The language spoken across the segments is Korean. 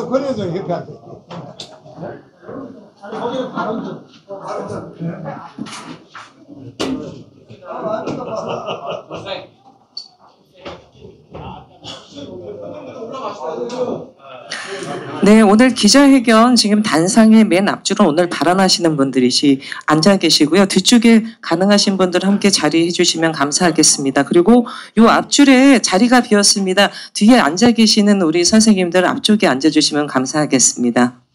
그래도 협회한테. 네, 오늘 기자회견 지금 단상의 맨 앞줄은 오늘 발언하시는 분들이시 앉아 계시고요. 뒤쪽에 가능하신 분들 함께 자리해 주시면 감사하겠습니다. 그리고 요 앞줄에 자리가 비었습니다. 뒤에 앉아 계시는 우리 선생님들 앞쪽에 앉아 주시면 감사하겠습니다.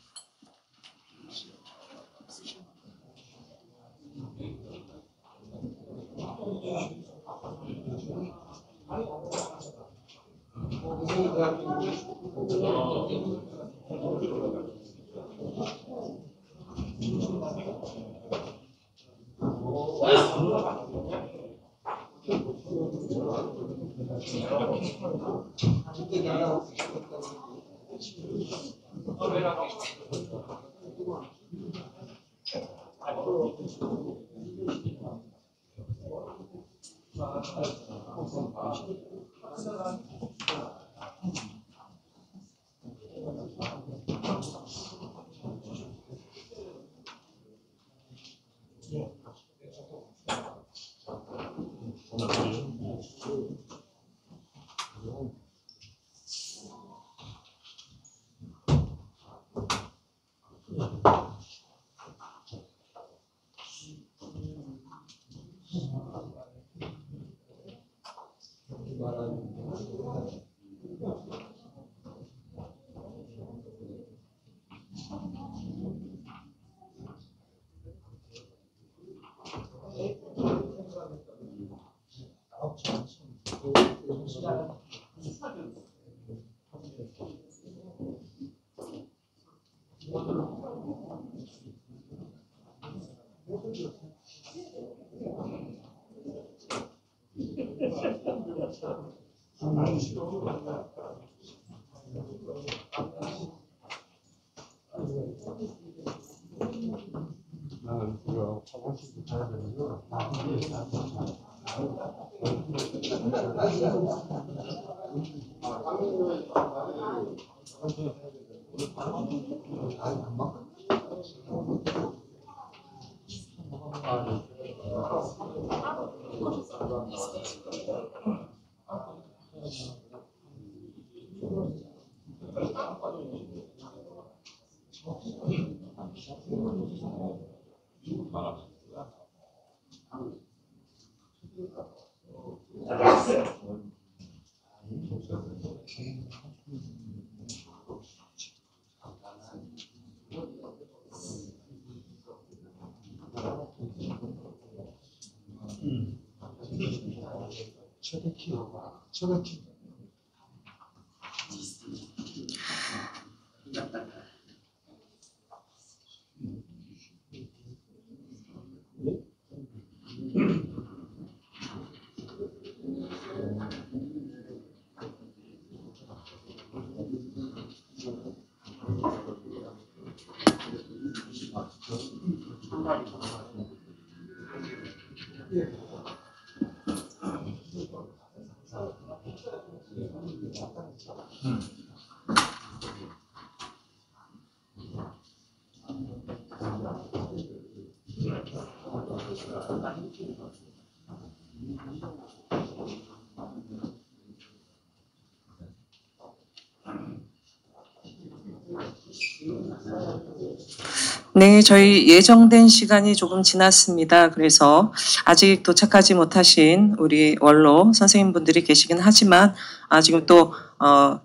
네, 저희 예정된 시간이 조금 지났습니다. 그래서 아직 도착하지 못하신 우리 원로 선생님분들이 계시긴 하지만 지금 또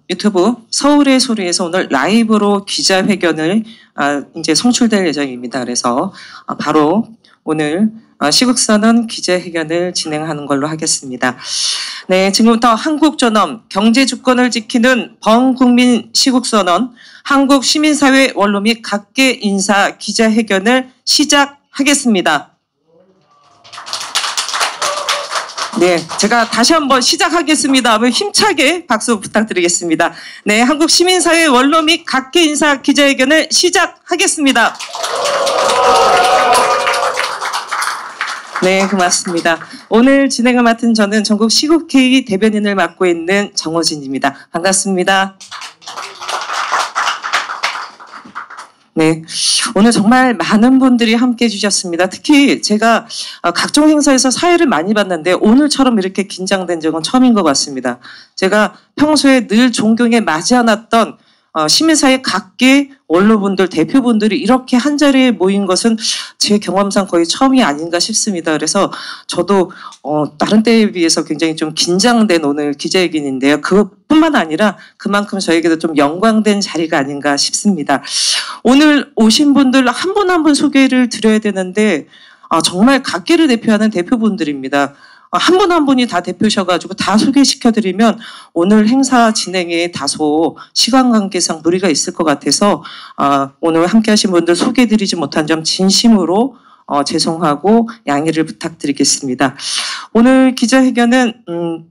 유튜브 서울의 소리에서 오늘 라이브로 기자회견을 이제 송출될 예정입니다. 그래서 바로 오늘 시국선언 기자회견을 진행하는 걸로 하겠습니다. 네, 지금부터 한국존엄 경제주권을 지키는 범국민 시국선언 한국시민사회 원로 및 각계 인사 기자회견을 시작하겠습니다. 네, 제가 다시 한번 시작하겠습니다. 힘차게 박수 부탁드리겠습니다. 네, 한국시민사회 원로 및 각계 인사 기자회견을 시작하겠습니다. 네, 고맙습니다. 오늘 진행을 맡은 저는 전국 시국회의 대변인을 맡고 있는 정호진입니다. 반갑습니다. 네, 오늘 정말 많은 분들이 함께해 주셨습니다. 특히 제가 각종 행사에서 사회를 많이 봤는데 오늘처럼 이렇게 긴장된 적은 처음인 것 같습니다. 제가 평소에 늘 존경에 맞지 않았던 시민사회 각계 원로분들, 대표분들이 이렇게 한자리에 모인 것은 제 경험상 거의 처음이 아닌가 싶습니다. 그래서 저도 다른 때에 비해서 굉장히 좀 긴장된 오늘 기자회견인데요. 그뿐만 아니라 그만큼 저에게도 좀 영광된 자리가 아닌가 싶습니다. 오늘 오신 분들 한 분 한 분 소개를 드려야 되는데 정말 각계를 대표하는 대표분들입니다. 한 분 한 분이 다 대표셔가지고 다 소개시켜드리면 오늘 행사 진행에 다소 시간 관계상 무리가 있을 것 같아서 오늘 함께 하신 분들 소개해드리지 못한 점 진심으로 죄송하고 양해를 부탁드리겠습니다. 오늘 기자회견은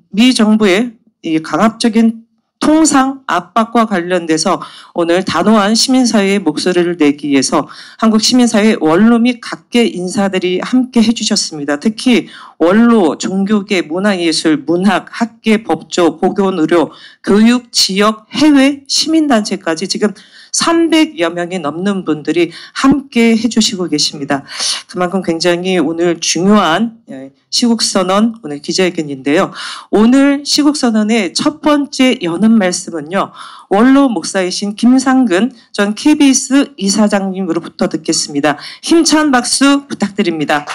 미 정부의 이 강압적인 통상 압박과 관련돼서 오늘 단호한 시민사회의 목소리를 내기 위해서 한국 시민사회 원로 및 각계 인사들이 함께 해주셨습니다. 특히 원로, 종교계, 문화예술, 문학, 학계, 법조, 보건, 의료, 교육, 지역, 해외, 시민단체까지 지금 300여 명이 넘는 분들이 함께 해주시고 계십니다. 그만큼 굉장히 오늘 중요한 시국선언 오늘 기자회견인데요. 오늘 시국선언의 첫 번째 여는 말씀은요. 원로 목사이신 김상근 전 KBS 이사장님으로부터 듣겠습니다. 힘찬 박수 부탁드립니다.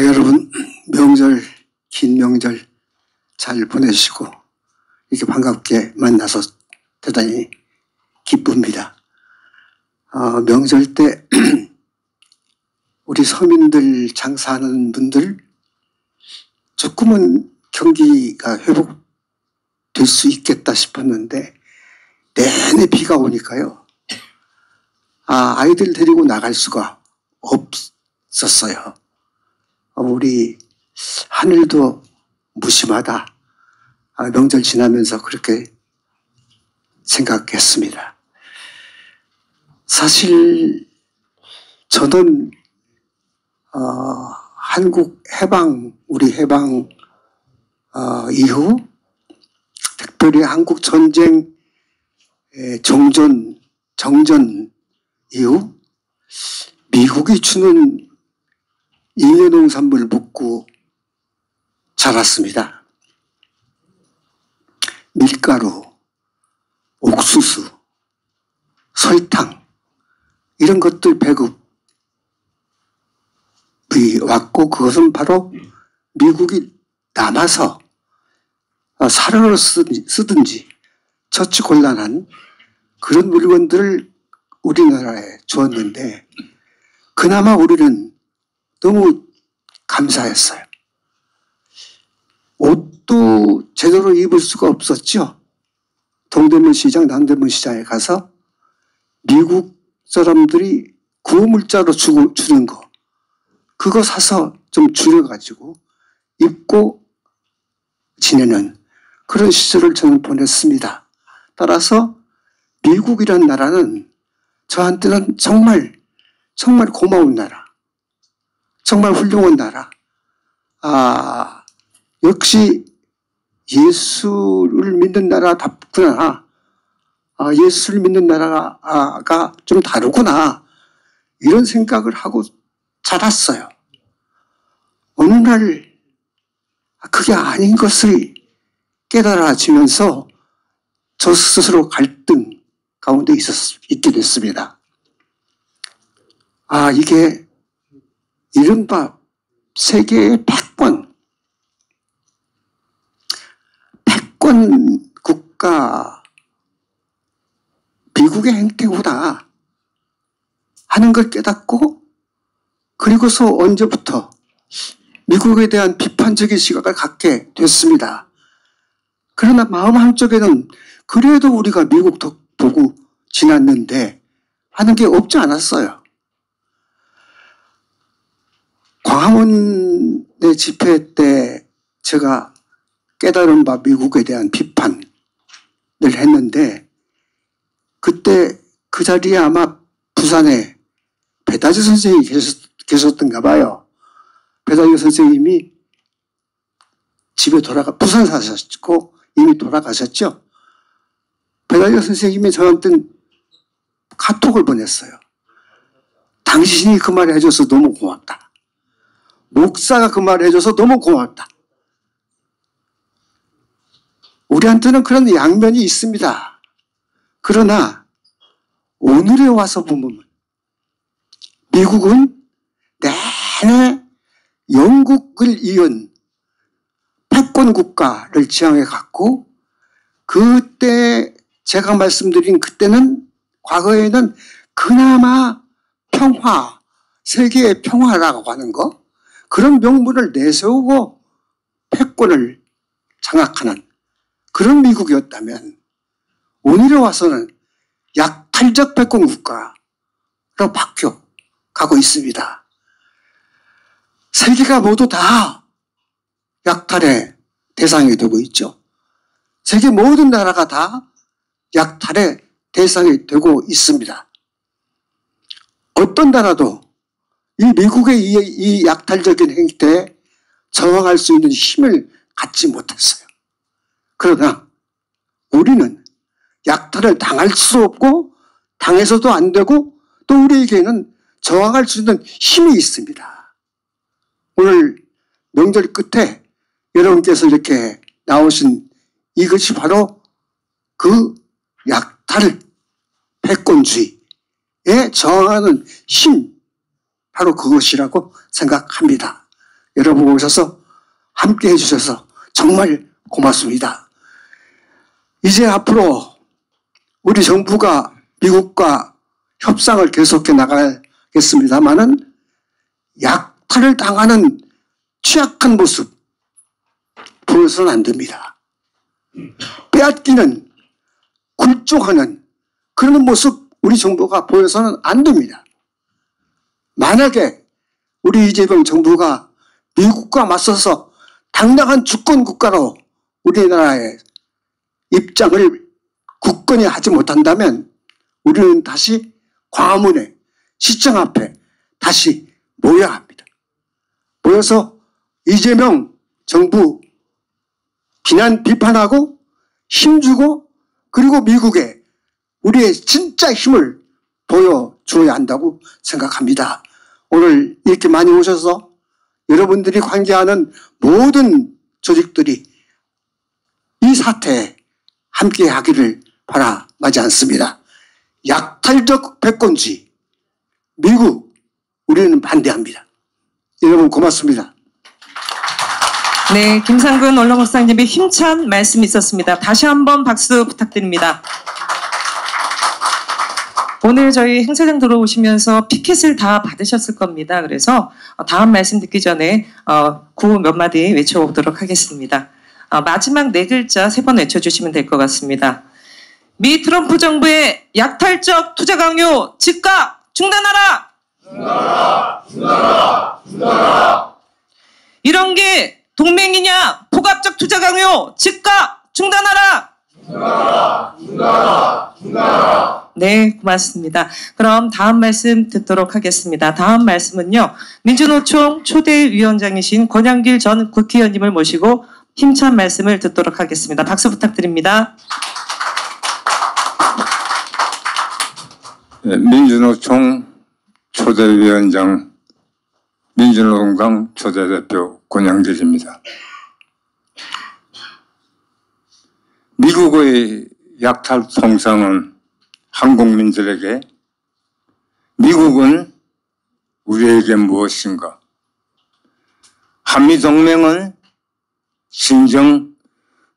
여러분 긴 명절 잘 보내시고 이렇게 반갑게 만나서 대단히 기쁩니다. 명절 때 우리 서민들 장사하는 분들 조금은 경기가 회복될 수 있겠다 싶었는데 내내 비가 오니까요. 아이들 데리고 나갈 수가 없었어요. 우리 하늘도 무심하다. 명절 지나면서 그렇게 생각했습니다. 사실 저는 한국 해방, 우리 해방 이후 특별히 한국 전쟁 정전 이후 미국이 주는 잉여농산물 먹고 자랐습니다. 밀가루, 옥수수, 설탕 이런 것들 배급이 왔고 그것은 바로 미국이 남아서 사료로 쓰든지 처치곤란한 그런 물건들을 우리나라에 주었는데 그나마 우리는 너무 감사했어요. 옷도 제대로 입을 수가 없었죠. 동대문 시장, 남대문 시장에 가서 미국 사람들이 구호물자로 주는 거 그거 사서 좀 줄여가지고 입고 지내는 그런 시절을 저는 보냈습니다. 따라서 미국이란 나라는 저한테는 정말 고마운 나라, 정말 훌륭한 나라. 역시 예수를 믿는 나라답구나. 예수를 믿는 나라가 좀 다르구나. 이런 생각을 하고 자랐어요. 어느 날 그게 아닌 것을 깨달아지면서 저 스스로 갈등 가운데 있게 됐습니다. 이게 이른바 세계의 패권 국가 미국의 행태구나 하는 걸 깨닫고, 그리고서 언제부터 미국에 대한 비판적인 시각을 갖게 됐습니다. 그러나 마음 한쪽에는 그래도 우리가 미국 보고 지났는데 하는 게 없지 않았어요. 광화문의 집회 때 제가 깨달은 바 미국에 대한 비판을 했는데, 그때 그 자리에 아마 부산에 배다지 선생님이 계셨던가 봐요. 배다지 선생님이 집에 부산 사셨고 이미 돌아가셨죠. 배다지 선생님이 저한테 카톡을 보냈어요. 당신이 그 말 해줘서 너무 고맙다. 목사가 그 말 해줘서 너무 고맙다. 우리한테는 그런 양면이 있습니다. 그러나 오늘에 와서 보면 미국은 내내 영국을 이은 패권 국가를 지향해 갔고, 그때 제가 말씀드린 그때는 과거에는 그나마 평화, 세계의 평화라고 하는 거, 그런 명분을 내세우고 패권을 장악하는 그런 미국이었다면, 오늘에 와서는 약탈적 패권 국가로 바뀌어가고 있습니다. 세계가 모두 다 약탈의 대상이 되고 있죠. 세계 모든 나라가 다 약탈의 대상이 되고 있습니다. 어떤 나라도 이 미국의 이 약탈적인 행태에 저항할 수 있는 힘을 갖지 못했어요. 그러나 우리는 약탈을 당할 수 없고 당해서도 안 되고, 또 우리에게는 저항할 수 있는 힘이 있습니다. 오늘 명절 끝에 여러분께서 이렇게 나오신 이것이 바로 그 약탈, 패권주의에 저항하는 힘, 바로 그것이라고 생각합니다. 여러분 오셔서 함께 해주셔서 정말 고맙습니다. 이제 앞으로 우리 정부가 미국과 협상을 계속해 나가겠습니다마는 약탈을 당하는 취약한 모습 보여서는 안 됩니다. 빼앗기는, 굴종하는 그런 모습 우리 정부가 보여서는 안 됩니다. 만약에 우리 이재명 정부가 미국과 맞서서 당당한 주권 국가로 우리나라의 입장을 굳건히 하지 못한다면 우리는 다시 광화문에, 시청 앞에 다시 모여야 합니다. 모여서 이재명 정부 비판하고 힘주고, 그리고 미국에 우리의 진짜 힘을 보여줘야 한다고 생각합니다. 오늘 이렇게 많이 오셔서 여러분들이 관계하는 모든 조직들이 이 사태에 함께 하기를 바라마지 않습니다. 약탈적 패권주의, 미국, 우리는 반대합니다. 여러분 고맙습니다. 네, 김상근 원로 목사님의 힘찬 말씀이 있었습니다. 다시 한번 박수 부탁드립니다. 오늘 저희 행사장 들어오시면서 피켓을 다 받으셨을 겁니다. 그래서 다음 말씀 듣기 전에 구호 몇 마디 외쳐보도록 하겠습니다. 마지막 네 글자 3번 외쳐주시면 될 것 같습니다. 미 트럼프 정부의 약탈적 투자 강요 즉각 중단하라! 중단하라! 중단하라! 중단하라! 이런 게 동맹이냐? 폭압적 투자 강요 즉각 중단하라! 네, 고맙습니다. 그럼 다음 말씀 듣도록 하겠습니다. 다음 말씀은요, 민주노총 초대위원장이신 권영길 전 국회의원님을 모시고 힘찬 말씀을 듣도록 하겠습니다. 박수 부탁드립니다. 네, 민주노총 초대위원장, 민주노동당 초대대표 권영길입니다. 미국의 약탈 통상은 한국민들에게 미국은 우리에게 무엇인가? 한미동맹은 진정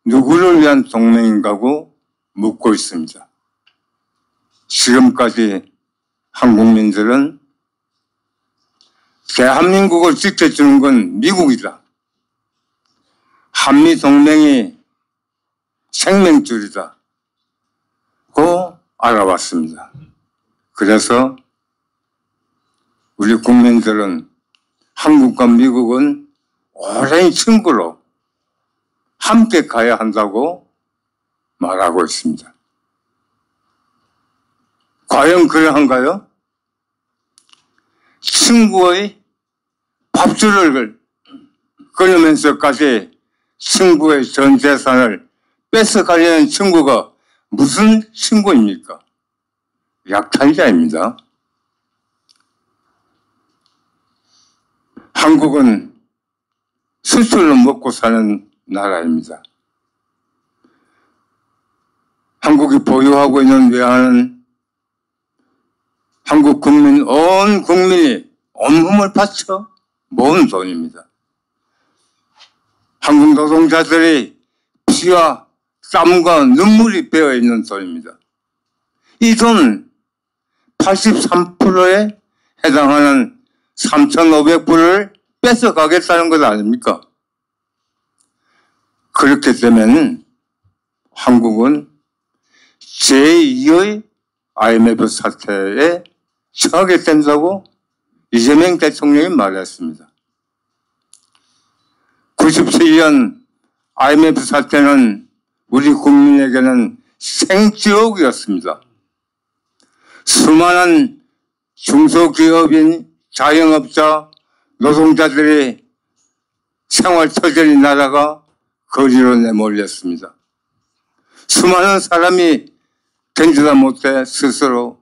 누구를 위한 동맹인가고 묻고 있습니다. 지금까지 한국민들은 대한민국을 지켜주는 건 미국이다. 한미동맹이 생명줄이다. 고 알아봤습니다. 그래서 우리 국민들은 한국과 미국은 오랜 친구로 함께 가야 한다고 말하고 있습니다. 과연 그러한가요? 친구의 밥줄을 끊으면서까지 친구의 전 재산을 뺏어가려는 친구가 무슨 친구입니까? 약탈자입니다. 한국은 수출로 먹고 사는 나라입니다. 한국이 보유하고 있는 외화는 한국 국민, 온 국민이 온몸을 바쳐 모은 돈입니다. 한국 노동자들의 피와 땀과 눈물이 배어 있는 돈입니다. 이 돈 83%에 해당하는 3,500불을 뺏어가겠다는 것 아닙니까? 그렇기 때문에 한국은 제2의 IMF 사태에 처하게 된다고 이재명 대통령이 말했습니다. 97년 IMF 사태는 우리 국민에게는 생지옥이었습니다. 수많은 중소기업인, 자영업자, 노동자들의 생활처절이 날아가 거리로 내몰렸습니다. 수많은 사람이 견디다 못해 스스로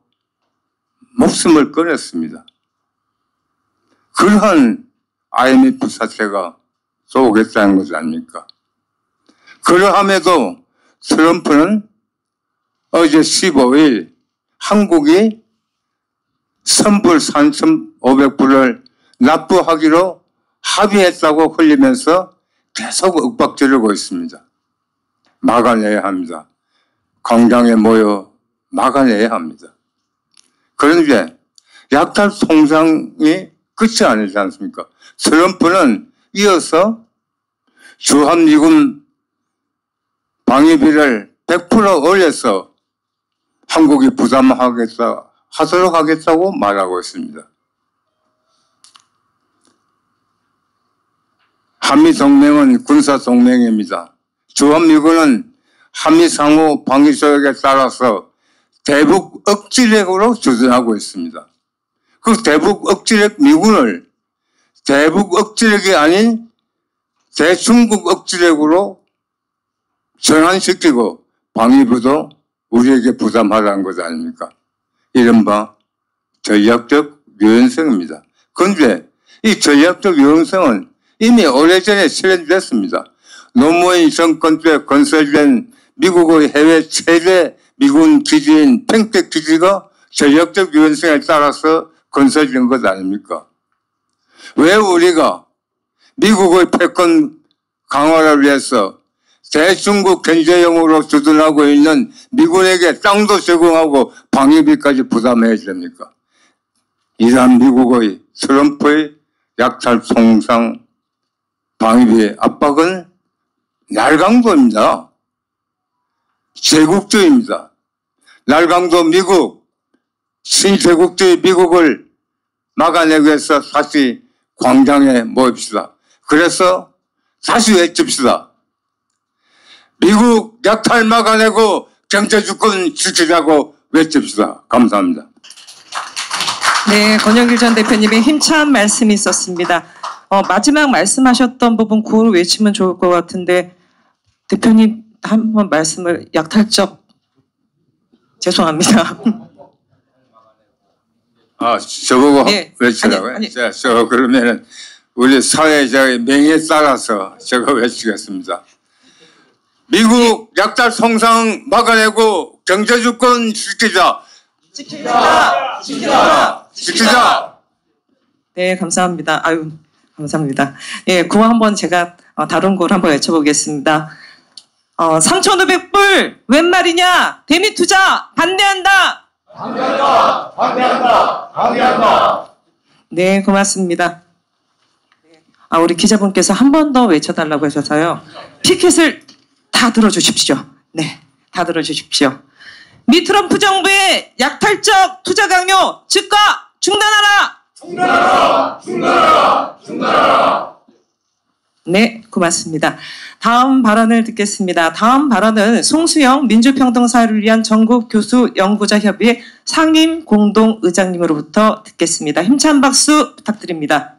목숨을 끊었습니다. 그러한 IMF 사태가 또 오겠다는 것 아닙니까? 그러함에도 트럼프는 어제 15일 한국이 선불 3,500불을 납부하기로 합의했다고 흘리면서 계속 윽박지르고 있습니다. 막아내야 합니다. 광장에 모여 막아내야 합니다. 그런데 약탈 통상이 끝이 아니지 않습니까? 트럼프는 이어서 주한미군 방위비를 100% 올려서 한국이 하도록 하겠다고 말하고 있습니다. 한미동맹은 군사동맹입니다. 주한미군은 한미상호 방위조약에 따라서 대북 억지력으로 주둔하고 있습니다. 그 대북 억지력 미군을 대북 억지력이 아닌 대중국 억지력으로 전환시키고 방위부도 우리에게 부담하라는 것 아닙니까? 이른바 전략적 유연성입니다. 그런데 이 전략적 유연성은 이미 오래전에 실현됐습니다. 노무현 정권 때 건설된 미국의 해외 최대 미군 기지인 팽택 기지가 전략적 유연성에 따라서 건설된 것 아닙니까? 왜 우리가 미국의 패권 강화를 위해서 대중국 견제용으로 주둔하고 있는 미군에게 땅도 제공하고 방위비까지 부담해야 됩니까? 이러한 미국의 트럼프의 약탈 통상 방위비 압박은 날강도입니다. 제국주의입니다. 날강도 미국, 신제국주의 미국을 막아내기 위해서 다시 광장에 모입시다. 그래서 다시 외칩시다. 미국 약탈 막아내고 경제 주권 지키자고 외칩시다. 감사합니다. 네, 권영길 전 대표님의 힘찬 말씀이 있었습니다. 마지막 말씀하셨던 부분 구호를 외치면 좋을 것 같은데 대표님 한번 말씀을 약탈적 죄송합니다. 저보고 네. 외치라고요? 아니. 자, 그러면은 우리 사회자의 명예에 따라서 제가 외치겠습니다. 미국 약탈 송상 막아내고 경제 주권 지키자. 지키자. 네, 감사합니다. 아유, 감사합니다. 예, 구호 한번 제가 다른 구호를 한번 외쳐보겠습니다. 3,500불 웬 말이냐? 대미 투자 반대한다. 반대한다. 네, 고맙습니다. 우리 기자분께서 한 번 더 외쳐달라고 하셔서요. 피켓을 다 들어주십시오. 네, 다 들어주십시오. 미 트럼프 정부의 약탈적 투자 강요 즉각 중단하라. 중단하라. 네, 고맙습니다. 다음 발언을 듣겠습니다. 다음 발언은 송수영 민주평등사회를 위한 전국 교수 연구자 협의회 상임 공동 의장님으로부터 듣겠습니다. 힘찬 박수 부탁드립니다.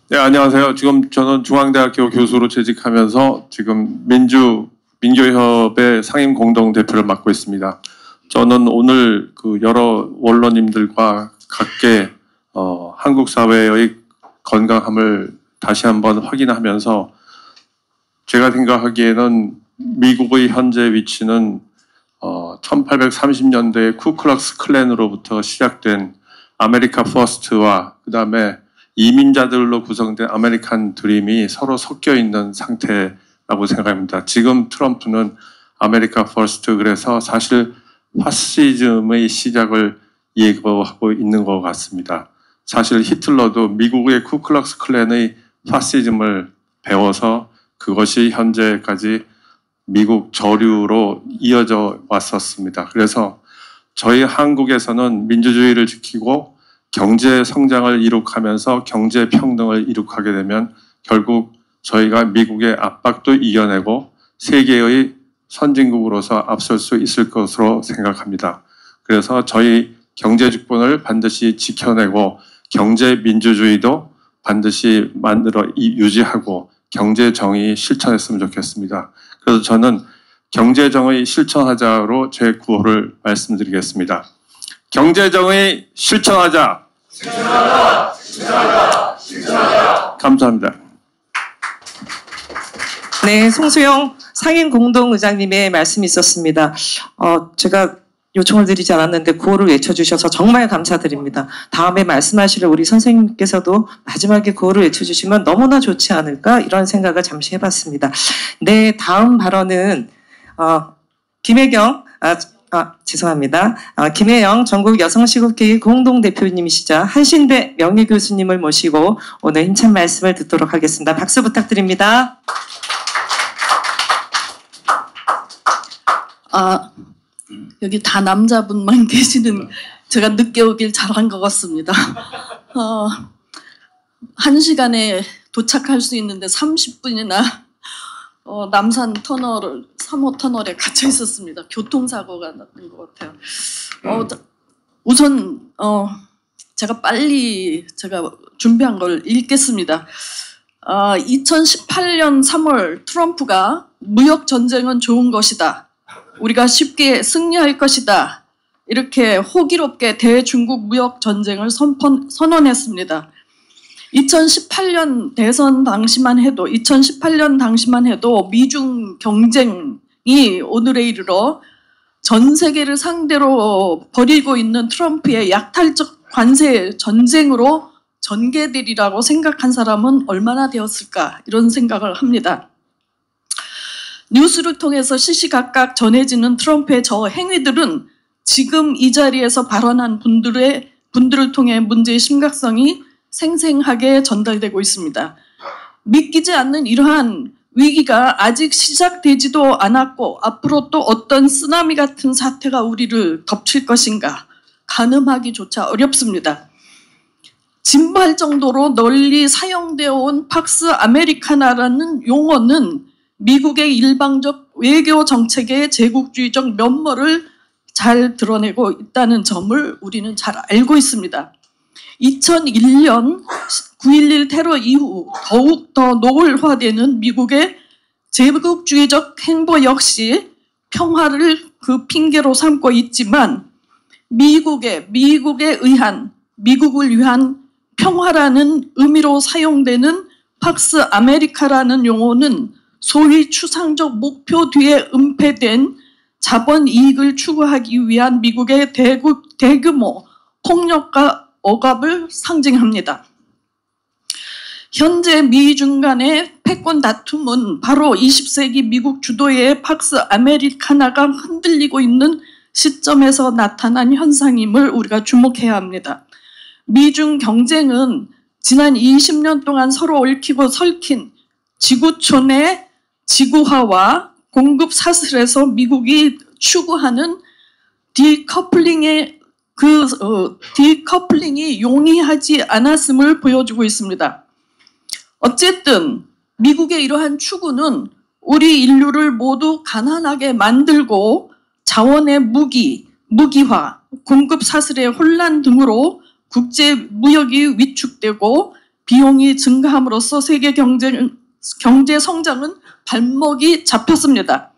네, 안녕하세요. 지금 저는 중앙대학교 교수로 재직하면서 지금 민교협의 상임 공동 대표를 맡고 있습니다. 저는 오늘 그 여러 원로님들과 각계 한국 사회의 건강함을 다시 한번 확인하면서 제가 생각하기에는 미국의 현재 위치는 1830년대에 쿠클럭스 클랜으로부터 시작된 아메리카 퍼스트와 그 다음에 이민자들로 구성된 아메리칸 드림이 서로 섞여 있는 상태라고 생각합니다. 지금 트럼프는 아메리카 퍼스트, 그래서 사실 파시즘의 시작을 예고하고 있는 것 같습니다. 사실 히틀러도 미국의 쿠클럭스 클랜의 파시즘을 배워서 그것이 현재까지 미국 저류로 이어져 왔었습니다. 그래서 저희 한국에서는 민주주의를 지키고 경제 성장을 이룩하면서 경제 평등을 이룩하게 되면 결국 저희가 미국의 압박도 이겨내고 세계의 선진국으로서 앞설 수 있을 것으로 생각합니다. 그래서 저희 경제 주권을 반드시 지켜내고 경제 민주주의도 반드시 유지하고 경제 정의 실천했으면 좋겠습니다. 그래서 저는 경제 정의 실천하자로 제 구호를 말씀드리겠습니다. 경제 정의 실천하자. 실천하자. 감사합니다. 네, 송수영 상임 공동의장님의 말씀이 있었습니다. 제가 요청을 드리지 않았는데 구호를 외쳐주셔서 정말 감사드립니다. 다음에 말씀하실 우리 선생님께서도 마지막에 구호를 외쳐주시면 너무나 좋지 않을까 이런 생각을 잠시 해봤습니다. 네, 다음 발언은 김혜경 죄송합니다. 김혜영 전국 여성시국회의 공동대표님이시자 한신대 명예교수님을 모시고 오늘 힘찬 말씀을 듣도록 하겠습니다. 박수 부탁드립니다. 여기 다 남자분만 계시는 제가 늦게 오길 잘한 것 같습니다. 1시간에 도착할 수 있는데 30분이나 남산 터널, 3호 터널에 갇혀 있었습니다. 교통사고가 났던 것 같아요. 우선 제가 빨리 준비한 걸 읽겠습니다. 2018년 3월 트럼프가 무역 전쟁은 좋은 것이다. 우리가 쉽게 승리할 것이다. 이렇게 호기롭게 대중국 무역 전쟁을 선언했습니다. 2018년 대선 당시만 해도 2018년 경쟁이 오늘에 이르러 전 세계를 상대로 벌이고 있는 트럼프의 약탈적 관세 전쟁으로 전개되리라고 생각한 사람은 얼마나 되었을까 이런 생각을 합니다. 뉴스를 통해서 시시각각 전해지는 트럼프의 저 행위들은 지금 이 자리에서 발언한 분들을 통해 문제의 심각성이 생생하게 전달되고 있습니다. 믿기지 않는 이러한 위기가 아직 시작되지도 않았고 앞으로 또 어떤 쓰나미 같은 사태가 우리를 덮칠 것인가 가늠하기조차 어렵습니다. 진부할 정도로 널리 사용되어 온 팍스 아메리카나라는 용어는 미국의 일방적 외교 정책의 제국주의적 면모를 잘 드러내고 있다는 점을 우리는 잘 알고 있습니다. 2001년 9.11 테러 이후 더욱 더 노골화되는 미국의 제국주의적 행보 역시 평화를 그 핑계로 삼고 있지만 미국을 위한 평화라는 의미로 사용되는 팍스 아메리카라는 용어는 소위 추상적 목표 뒤에 은폐된 자본 이익을 추구하기 위한 미국의 대규모 폭력과 억압을 상징합니다. 현재 미중 간의 패권 다툼은 바로 20세기 미국 주도의 팍스 아메리카나가 흔들리고 있는 시점에서 나타난 현상임을 우리가 주목해야 합니다. 미중 경쟁은 지난 20년 동안 서로 얽히고 설킨 지구촌의 지구화와 공급 사슬에서 미국이 추구하는 디커플링이 용이하지 않았음을 보여주고 있습니다. 어쨌든 미국의 이러한 추구는 우리 인류를 모두 가난하게 만들고 자원의 무기화, 공급 사슬의 혼란 등으로 국제 무역이 위축되고 비용이 증가함으로써 세계 경제 성장은 발목이 잡혔습니다.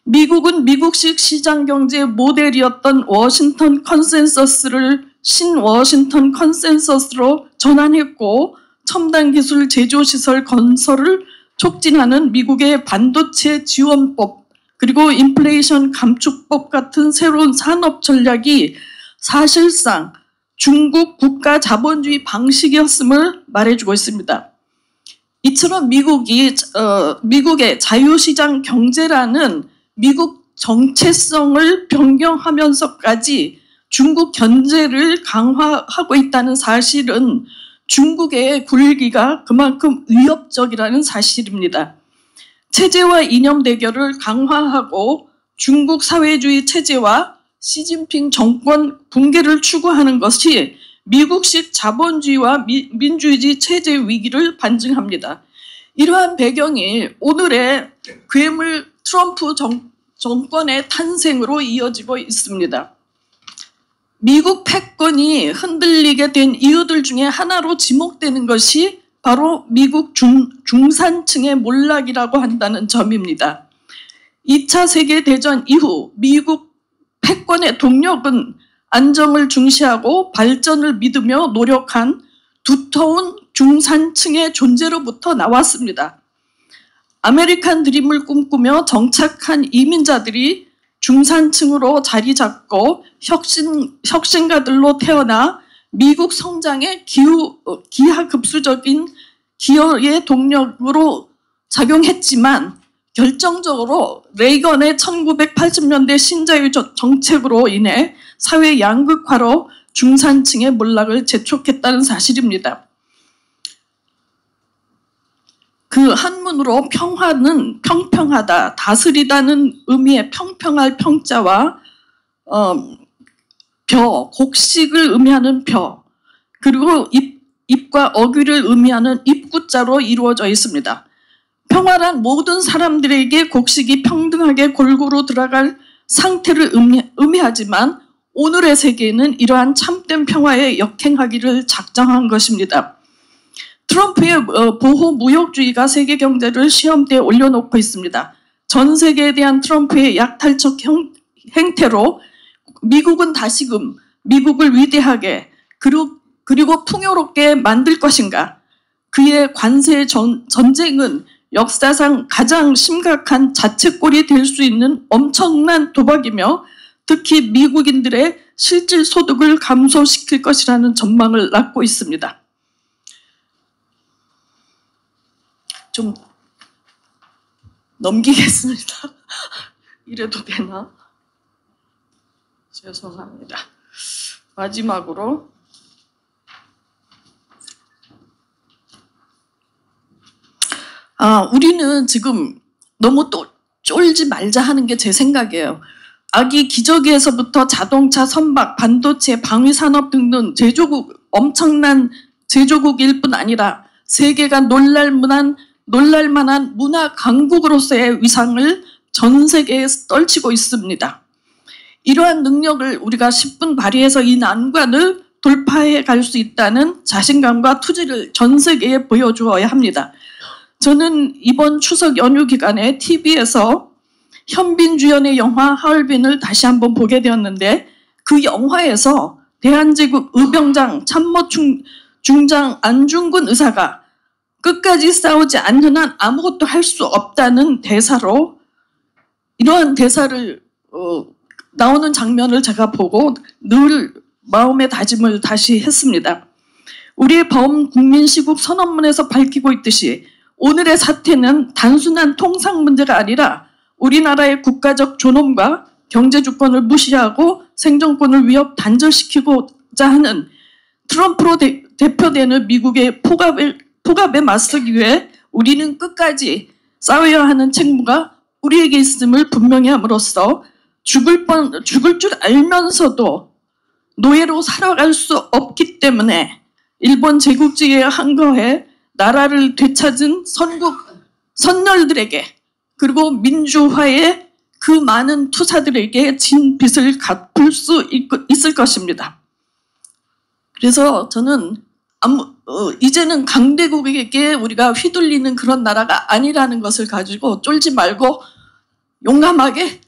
미국은 미국식 시장 경제 모델이었던 워싱턴 컨센서스를 신워싱턴 컨센서스로 전환했고 첨단 기술 제조시설 건설을 촉진하는 미국의 반도체 지원법 그리고 인플레이션 감축법 같은 새로운 산업 전략이 사실상 중국 국가 자본주의 방식이었음을 말해주고 있습니다. 이처럼 미국의 자유시장 경제라는 미국 정체성을 변경하면서까지 중국 견제를 강화하고 있다는 사실은 중국의 굴기가 그만큼 위협적이라는 사실입니다. 체제와 이념 대결을 강화하고 중국 사회주의 체제와 시진핑 정권 붕괴를 추구하는 것이 미국식 자본주의와 민주주의 체제 위기를 반증합니다. 이러한 배경이 오늘의 괴물 트럼프 정권의 탄생으로 이어지고 있습니다. 미국 패권이 흔들리게 된 이유들 중에 하나로 지목되는 것이 바로 미국 중산층의 몰락이라고 한다는 점입니다. 2차 세계대전 이후 미국 패권의 동력은 안정을 중시하고 발전을 믿으며 노력한 두터운 중산층의 존재로부터 나왔습니다. 아메리칸 드림을 꿈꾸며 정착한 이민자들이 중산층으로 자리 잡고 혁신가들로 태어나 미국 성장에 기하급수적인 기여의 동력으로 작용했지만 결정적으로 레이건의 1980년대 신자유 정책으로 인해 사회 양극화로 중산층의 몰락을 재촉했다는 사실입니다. 그 한문으로 평화는 평평하다, 다스리다는 의미의 평평할 평자와 곡식을 의미하는 벼, 그리고 입과 어귀를 의미하는 입구자로 이루어져 있습니다. 평화란 모든 사람들에게 곡식이 평등하게 골고루 들어갈 상태를 의미하지만 오늘의 세계는 이러한 참된 평화에 역행하기를 작정한 것입니다. 트럼프의 보호 무역주의가 세계 경제를 시험대에 올려놓고 있습니다. 전 세계에 대한 트럼프의 약탈적 행태로 미국은 다시금 미국을 위대하게 그리고 풍요롭게 만들 것인가? 그의 관세 전쟁은 역사상 가장 심각한 자책골이 될 수 있는 엄청난 도박이며 특히 미국인들의 실질 소득을 감소시킬 것이라는 전망을 낳고 있습니다. 좀 넘기겠습니다. 이래도 되나? 죄송합니다. 마지막으로 우리는 지금 너무 또 쫄지 말자 하는 게 제 생각이에요. 아기 기저귀에서부터 자동차, 선박, 반도체, 방위산업 등등 엄청난 제조국일 뿐 아니라 세계가 놀랄만한 문화 강국으로서의 위상을 전 세계에 떨치고 있습니다. 이러한 능력을 우리가 10분 발휘해서 이 난관을 돌파해 갈 수 있다는 자신감과 투지를 전 세계에 보여주어야 합니다. 저는 이번 추석 연휴 기간에 TV에서 현빈 주연의 영화 하얼빈을 다시 한번 보게 되었는데 그 영화에서 대한제국 의병장 참모 중장 안중근 의사가 끝까지 싸우지 않는 한 아무것도 할 수 없다는 대사로 이러한 대사를 나오는 장면을 제가 보고 늘 마음의 다짐을 다시 했습니다. 우리의 범국민 시국 선언문에서 밝히고 있듯이 오늘의 사태는 단순한 통상 문제가 아니라 우리나라의 국가적 존엄과 경제 주권을 무시하고 생존권을 위협 단절시키고자 하는 트럼프로 대표되는 미국의 폭압에 맞서기 위해 우리는 끝까지 싸워야 하는 책무가 우리에게 있음을 분명히 함으로써 죽을 줄 알면서도 노예로 살아갈 수 없기 때문에 일본 제국주의에 항거해 나라를 되찾은 선열들에게 그리고 민주화의 그 많은 투사들에게 진 빚을 갚을 수 있을 것입니다. 그래서 저는 이제는 강대국에게 우리가 휘둘리는 그런 나라가 아니라는 것을 가지고 쫄지 말고 용감하게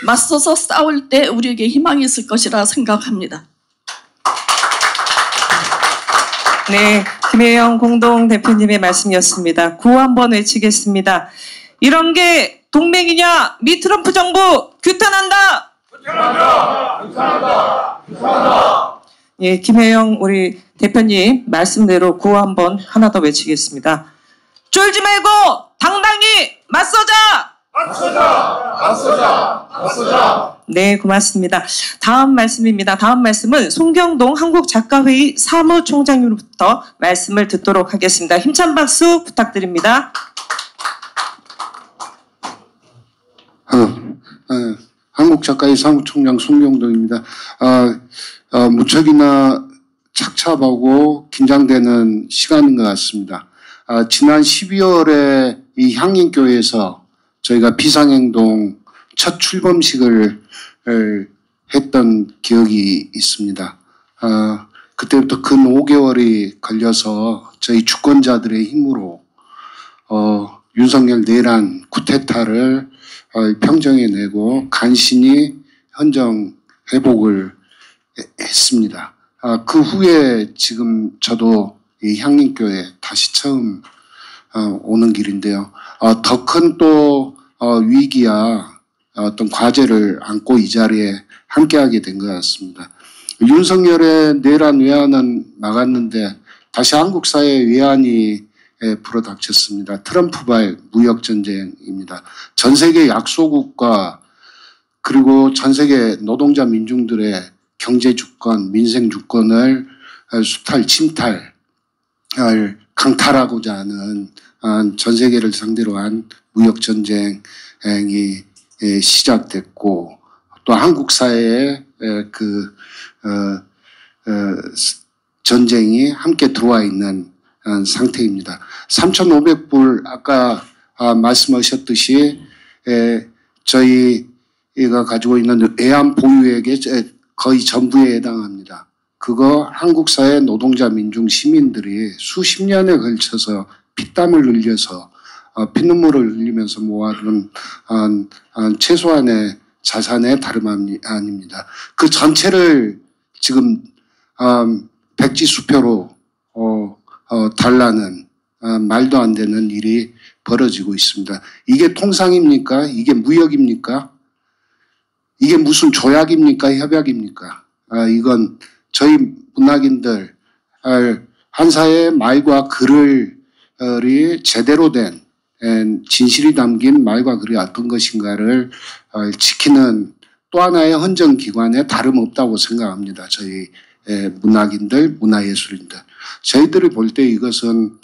맞서서 싸울 때 우리에게 희망이 있을 것이라 생각합니다. 네, 김혜영 공동대표님의 말씀이었습니다. 구호 한번 외치겠습니다. 이런 게 동맹이냐? 미 트럼프 정부 규탄한다! 규탄한다! 예, 김혜영 우리 대표님 말씀대로 구호 한번 하나 더 외치겠습니다. 쫄지 말고 당당히 맞서자! 맞서자! 네, 고맙습니다. 다음 말씀입니다. 다음 말씀은 송경동 한국작가회의 사무총장으로부터 말씀을 듣도록 하겠습니다. 힘찬 박수 부탁드립니다. 한국작가회의 사무총장 송경동입니다. 무척이나 착잡하고 긴장되는 시간인 것 같습니다. 지난 12월에 이 향인교회에서 저희가 비상행동 첫 출범식을 했던 기억이 있습니다. 그때부터 근 5개월이 걸려서 저희 주권자들의 힘으로 윤석열 내란 쿠데타를 평정해내고 간신히 현정 회복을 했습니다. 그 후에 지금 저도 이 향림교회 다시 처음 오는 길인데요. 더 큰 또 위기야 어떤 과제를 안고 이 자리에 함께하게 된 것 같습니다. 윤석열의 내란 외환은 막았는데 다시 한국 사회의 외환이 불어닥쳤습니다. 트럼프발 무역전쟁입니다. 전 세계 약소국과 그리고 전 세계 노동자 민중들의 경제주권, 민생주권을 수탈, 침탈, 강탈하고자 하는 전 세계를 상대로 한 무역전쟁이 시작됐고 또 한국 사회에 그 전쟁이 함께 들어와 있는 상태입니다. 3,500불 아까 말씀하셨듯이 저희가 가지고 있는 외환 보유액의 거의 전부에 해당합니다. 그거 한국 사회 노동자 민중 시민들이 수십 년에 걸쳐서 피땀을 흘려서 피눈물을 흘리면서 모아둔 최소한의 자산의 다름 아닙니다. 그 전체를 지금 백지수표로 달라는 말도 안 되는 일이 벌어지고 있습니다. 이게 통상입니까? 이게 무역입니까? 이게 무슨 조약입니까? 협약입니까? 이건 저희 문학인들 한사의 말과 글이 제대로 된 진실이 담긴 말과 글이 어떤 것인가를 지키는 또 하나의 헌정기관에 다름없다고 생각합니다. 저희 문학인들, 문화예술인들. 저희들이 볼 때 이것은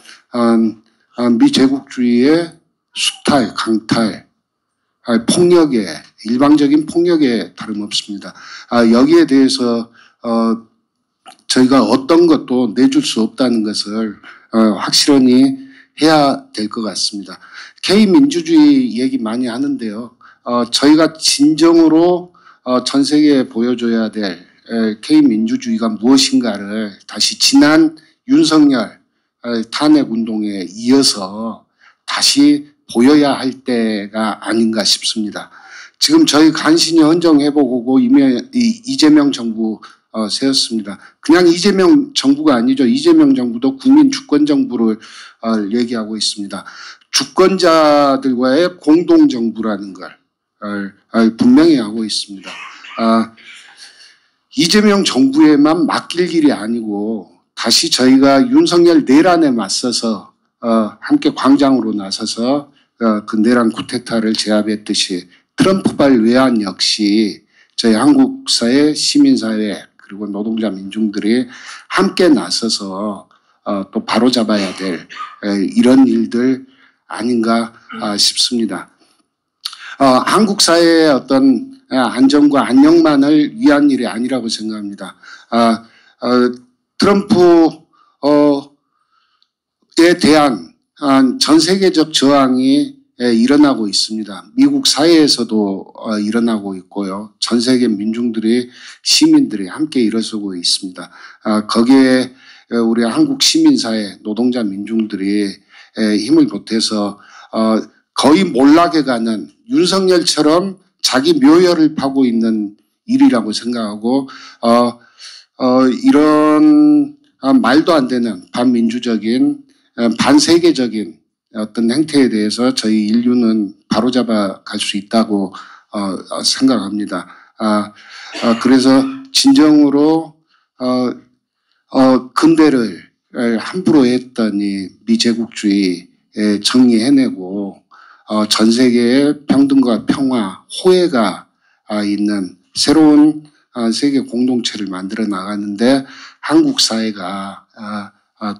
미제국주의의 수탈, 강탈, 일방적인 폭력에 다름없습니다. 여기에 대해서 저희가 어떤 것도 내줄 수 없다는 것을 확실히 해야 될 것 같습니다. K민주주의 얘기 많이 하는데요. 저희가 진정으로 전 세계에 보여줘야 될 K민주주의가 무엇인가를 다시 지난 윤석열 탄핵 운동에 이어서 다시 보여야 할 때가 아닌가 싶습니다. 지금 저희 간신히 헌정해보고 이재명 정부 세웠습니다. 그냥 이재명 정부가 아니죠. 이재명 정부도 국민 주권 정부를 얘기하고 있습니다. 주권자들과의 공동 정부라는 걸 분명히 하고 있습니다. 이재명 정부에만 맡길 일이 아니고 다시 저희가 윤석열 내란에 맞서서 함께 광장으로 나서서 그 내란 쿠데타를 제압했듯이 트럼프발 외환 역시 저희 한국 사회, 시민사회 그리고 노동자 민중들이 함께 나서서 또 바로잡아야 될 이런 일들 아닌가 싶습니다. 한국 사회의 어떤 안정과 안녕만을 위한 일이 아니라고 생각합니다. 트럼프에 대한 전 세계적 저항이 일어나고 있습니다. 미국 사회에서도 일어나고 있고요. 전 세계 민중들이 시민들이 함께 일어서고 있습니다. 거기에 우리 한국 시민사회 노동자 민중들이 힘을 보태서 거의 몰락해가는 윤석열처럼 자기 묘혈을 파고 있는 일이라고 생각하고 이런 말도 안 되는 반민주적인 반세계적인 어떤 행태에 대해서 저희 인류는 바로잡아 갈 수 있다고 생각합니다. 그래서 진정으로 근대를 함부로 했던 이 미제국주의 정리해내고 전 세계의 평등과 평화, 호혜가 있는 새로운 세계 공동체를 만들어 나가는데 한국 사회가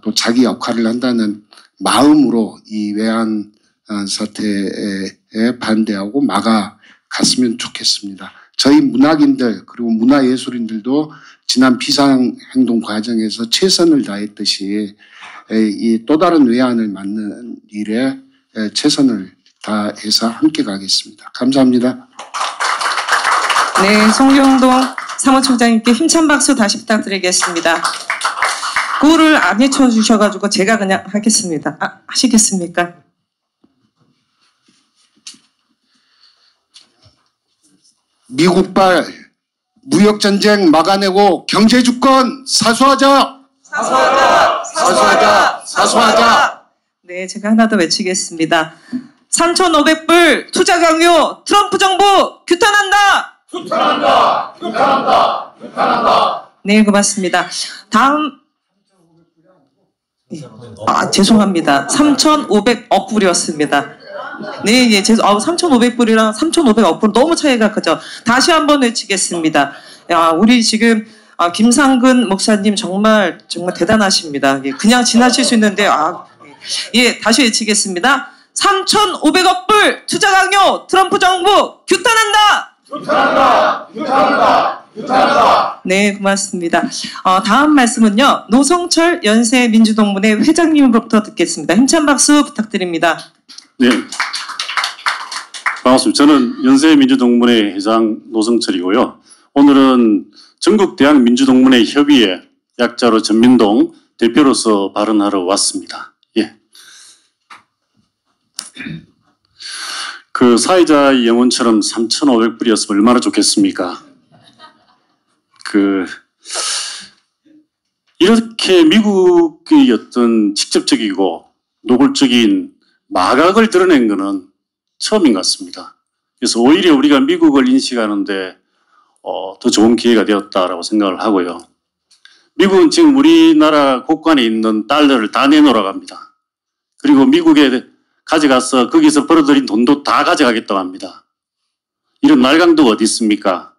또 자기 역할을 한다는 마음으로 이 외환 사태에 반대하고 막아갔으면 좋겠습니다. 저희 문학인들 그리고 문화예술인들도 지난 비상행동 과정에서 최선을 다했듯이 이 또 다른 외환을 막는 일에 최선을 다해서 함께 가겠습니다. 감사합니다. 네, 송영동 사무총장님께 힘찬 박수 다시 부탁드리겠습니다. 구호를 안 외쳐주셔가지고 제가 그냥 하겠습니다. 하시겠습니까? 미국발 무역전쟁 막아내고 경제주권 사수하자! 사수하자! 사수하자! 사수하자! 네, 제가 하나 더 외치겠습니다. 3,500불 투자 강요 트럼프 정부 규탄한다! 규탄한다! 규탄한다! 규탄한다! 네, 고맙습니다. 다음 죄송합니다. 3,500억 불이었습니다. 네, 예, 3,500불이랑 3,500억 불 너무 차이가 크죠. 다시 한번 외치겠습니다. 야, 우리 지금 김상근 목사님 정말 대단하십니다. 예, 그냥 지나칠 수 있는데 예, 다시 외치겠습니다. 3,500억 불 투자 강요 트럼프 정부 규탄한다. 규탄한다. 규탄한다. 규탄한다. 네, 고맙습니다. 다음 말씀은요. 노성철 연세민주동문회 회장님으로부터 듣겠습니다. 힘찬 박수 부탁드립니다. 네, 반갑습니다. 저는 연세민주동문회 회장 노성철이고요. 오늘은 전국대학민주동문회 협의회 약자로 전민동 대표로서 발언하러 왔습니다. 예. 그 사회자의 영혼처럼 3,500불이었으면 얼마나 좋겠습니까? 이렇게 미국의 어떤 직접적이고 노골적인 마각을 드러낸 것은 처음인 것 같습니다. 그래서 오히려 우리가 미국을 인식하는데 더 좋은 기회가 되었다라고 생각을 하고요. 미국은 지금 우리나라 곳간에 있는 달러를 다 내놓으라고 합니다. 그리고 미국에 가져가서 거기서 벌어들인 돈도 다 가져가겠다고 합니다. 이런 말강도가 어디 있습니까?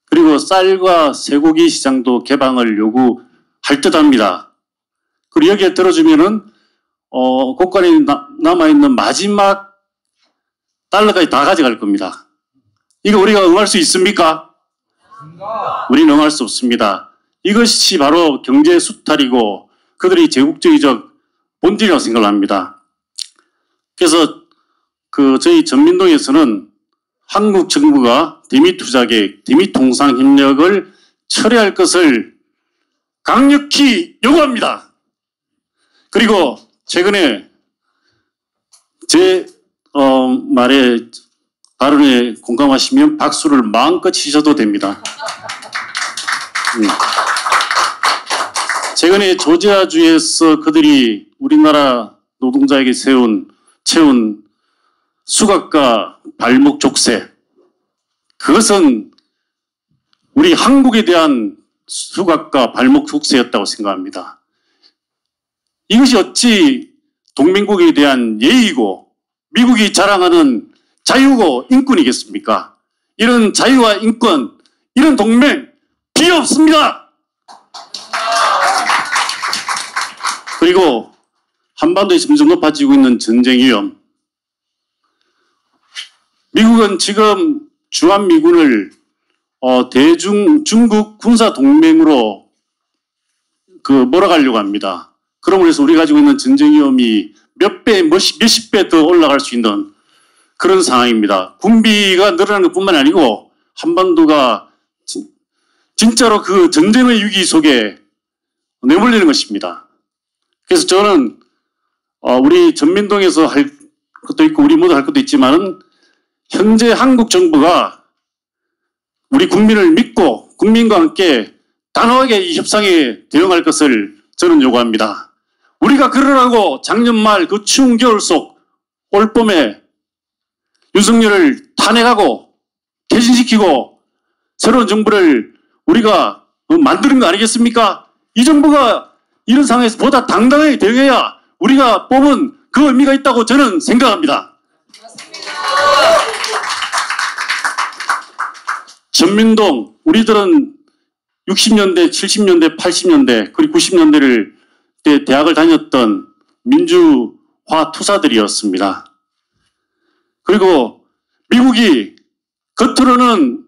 그리고 쌀과 쇠고기 시장도 개방을 요구할 듯 합니다. 그리고 여기에 들어주면은 곳간에 남아있는 마지막 달러까지 다 가져갈 겁니다. 이거 우리가 응할 수 있습니까? 우리는 응할 수 없습니다. 이것이 바로 경제 수탈이고 그들이 제국주의적 본질이라고 생각을 합니다. 그래서 저희 전민동에서는 한국 정부가 대미투자계획, 대미통상협력을 철회할 것을 강력히 요구합니다. 그리고 최근에 제 발언에 공감하시면 박수를 마음껏 치셔도 됩니다. 최근에 조지아주에서 그들이 우리나라 노동자에게 채운 수갑과 발목 족쇄, 그것은 우리 한국에 대한 수갑과 발목 족쇄였다고 생각합니다. 이것이 어찌 동맹국에 대한 예의고 미국이 자랑하는 자유고 인권이겠습니까? 이런 자유와 인권, 이런 동맹 필요 없습니다. 그리고 한반도에 점점 높아지고 있는 전쟁 위험. 미국은 지금 주한미군을 중국 군사 동맹으로 몰아가려고 합니다. 그러므로 해서 우리가 가지고 있는 전쟁 위험이 몇십 배 더 올라갈 수 있는 그런 상황입니다. 군비가 늘어나는 것뿐만 아니고 한반도가 진짜로 그 전쟁의 위기 속에 내몰리는 것입니다. 그래서 저는 우리 전민동에서 할 것도 있고 우리 모두 할 것도 있지만은 현재 한국 정부가 우리 국민을 믿고 국민과 함께 단호하게 이 협상에 대응할 것을 저는 요구합니다. 우리가 그러라고 작년 말 그 추운 겨울 속 올봄에 윤석열을 탄핵하고 퇴진시키고 새로운 정부를 우리가 만드는 거 아니겠습니까? 이 정부가 이런 상황에서 보다 당당하게 대응해야 우리가 뽑은 그 의미가 있다고 저는 생각합니다. 전민동, 우리들은 60년대, 70년대, 80년대, 그리고 90년대를 대학을 다녔던 민주화 투사들이었습니다. 그리고 미국이 겉으로는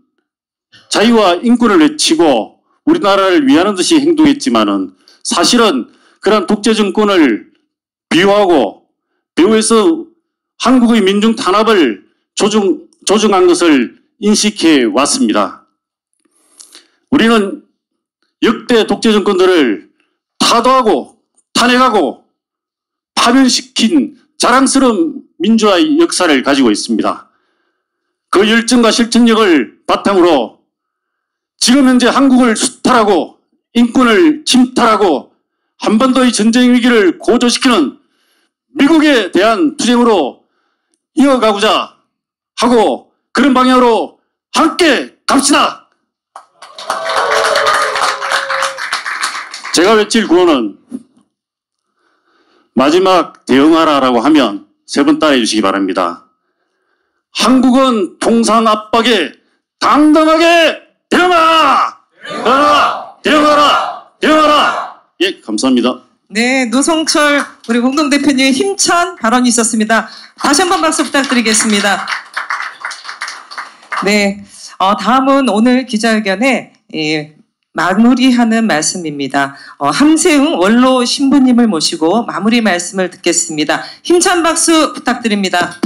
자유와 인권을 외치고 우리나라를 위하는 듯이 행동했지만은 사실은 그런 독재 정권을 비호하고 배후에서 한국의 민중 탄압을 조종한 것을 인식해 왔습니다. 우리는 역대 독재 정권들을 타도하고 탄핵하고 파면시킨 자랑스러운 민주화의 역사를 가지고 있습니다. 그 열정과 실천력을 바탕으로 지금 현재 한국을 수탈하고 인권을 침탈하고 한반도의 전쟁 위기를 고조시키는 미국에 대한 투쟁으로 이어가고자 하고 그런 방향으로 함께 갑시다. 제가 외칠 구호는 마지막 대응하라라고 하면 3번 따라해 주시기 바랍니다. 한국은 통상 압박에 당당하게 대응하라! 대응하라! 대응하라! 대응하라! 예, 감사합니다. 네, 노성철 우리 공동대표님의 힘찬 발언이 있었습니다. 다시 한번 박수 부탁드리겠습니다. 네, 다음은 오늘 기자회견에 마무리하는 말씀입니다. 함세웅 원로 신부님을 모시고 마무리 말씀을 듣겠습니다. 힘찬 박수 부탁드립니다.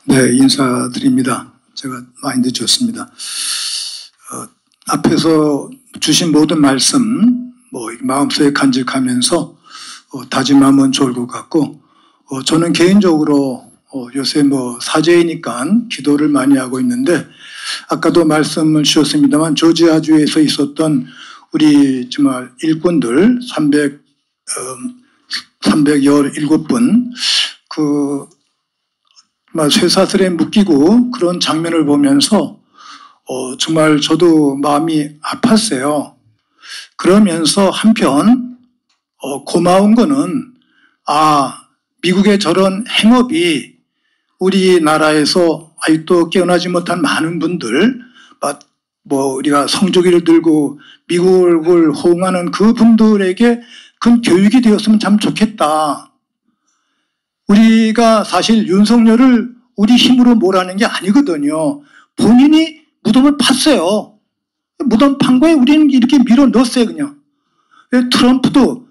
네, 인사드립니다. 제가 많이 늦었습니다. 앞에서 주신 모든 말씀 마음속에 간직하면서 다짐하면 좋을 것 같고 저는 개인적으로 요새 사제이니까 기도를 많이 하고 있는데 아까도 말씀을 주셨습니다만 조지아주에서 있었던 우리 정말 일꾼들 317분 쇠사슬에 묶이고 그런 장면을 보면서 정말 저도 마음이 아팠어요. 그러면서 한편 고마운 거는 미국의 저런 행업이 우리나라에서 아직도 깨어나지 못한 많은 분들, 우리가 성조기를 들고 미국을 호응하는 그 분들에게 큰 교육이 되었으면 참 좋겠다. 우리가 사실 윤석열을 우리 힘으로 몰아낸 게 아니거든요. 본인이 무덤을 팠어요. 무덤 판 거에 우리는 이렇게 밀어 넣었어요, 그냥. 트럼프도